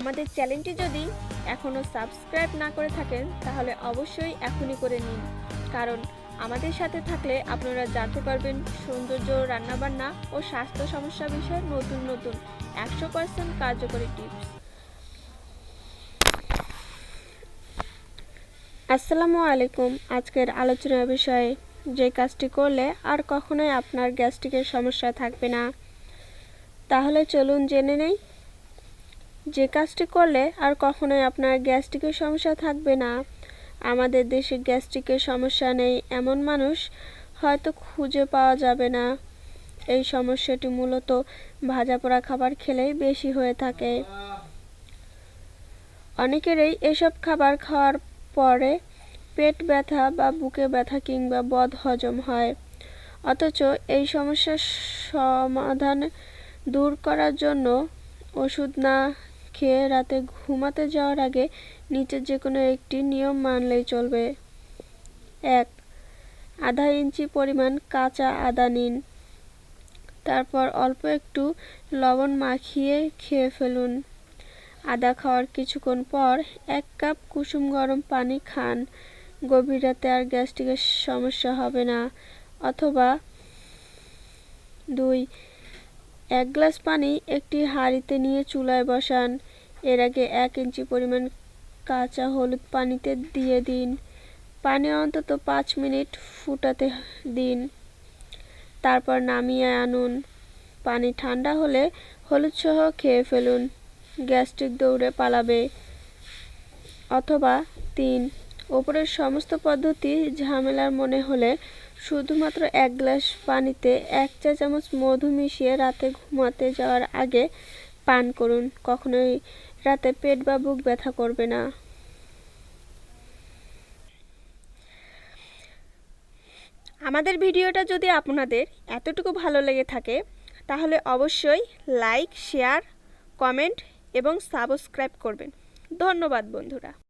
আমাদের চ্যানেলটি যদি এখনও সাবস্ক্রাইব না করে থাকেন তাহলে অবশ্যই এখনই করে নিন, কারণ আমাদের সাথে থাকলে আপনারা জানতে পারবেন সৌন্দর্য, রান্নাবান্না ও স্বাস্থ্য সমস্যা বিষয়ে নতুন নতুন 100% কার্যকরী টিপস। আসসালামু আলাইকুম। আজকের আলোচনার বিষয়ে যে কাজটি করলে আর কখনোই আপনার গ্যাস্ট্রিকের সমস্যা থাকবে না, তাহলে চলুন জেনে নেই। যে কাজটি করলে আর কখনোই আপনার গ্যাস্ট্রিকের সমস্যা থাকবে না। আমাদের দেশে গ্যাস্ট্রিকের সমস্যা নেই এমন মানুষ হয়তো খুঁজে পাওয়া যাবে না। এই সমস্যাটি মূলত ভাজা পোড়া খাবার খেলেই বেশি হয়ে থাকে। অনেকেরই এসব খাবার খাওয়ার পরে পেট ব্যথা বা বুকে ব্যথা কিংবা বদহজম হয়। অথচ এই সমস্যার সমাধান দূর করার জন্য ওষুধ না খেয়ে রাতে ঘুমাতে যাওয়ার আগে নিচের যে কোনো একটি নিয়ম মানলেই চলবে। 1. আধা ইঞ্চি পরিমাণ কাঁচা আদা নিন। তারপর অল্প একটু লবণ মাখিয়ে খেয়ে ফেলুন। আদা খাওয়ার কিছুক্ষণ পর 1 কাপ কুসুম গরম পানি খান। গভীর রাতে আর গ্যাস্ট্রিকের সমস্যা হবে না। অথবা 2. 1 গ্লাস পানি একটি হাঁড়িতে নিয়ে চুলায় বসান। এর আগে 1 ইঞ্চি পরিমাণ কাঁচা হলুদ পানিতে দিয়ে দিন। পানি অন্তত 5 মিনিট ফুটাতে দিন। তারপর নামিয়ে আনুন। পানি ঠান্ডা হলে হলুদ সহ খেয়ে ফেলুন। গ্যাস্ট্রিক দৌড়ে পালাবে। অথবা 3. ওপরের সমস্ত পদ্ধতি ঝামেলার মনে হলে শুধুমাত্র 1 গ্লাস পানিতে 1 চা চামচ মধু মিশিয়ে রাতে ঘুমাতে যাওয়ার আগে পান করুন। কখনোই রাতে পেট বা বুক ব্যথা করবে না। আমাদের ভিডিওটা যদি আপনাদের এতটুকু ভালো লেগে থাকে তাহলে অবশ্যই লাইক, শেয়ার, কমেন্ট এবং সাবস্ক্রাইব করবেন। ধন্যবাদ বন্ধুরা।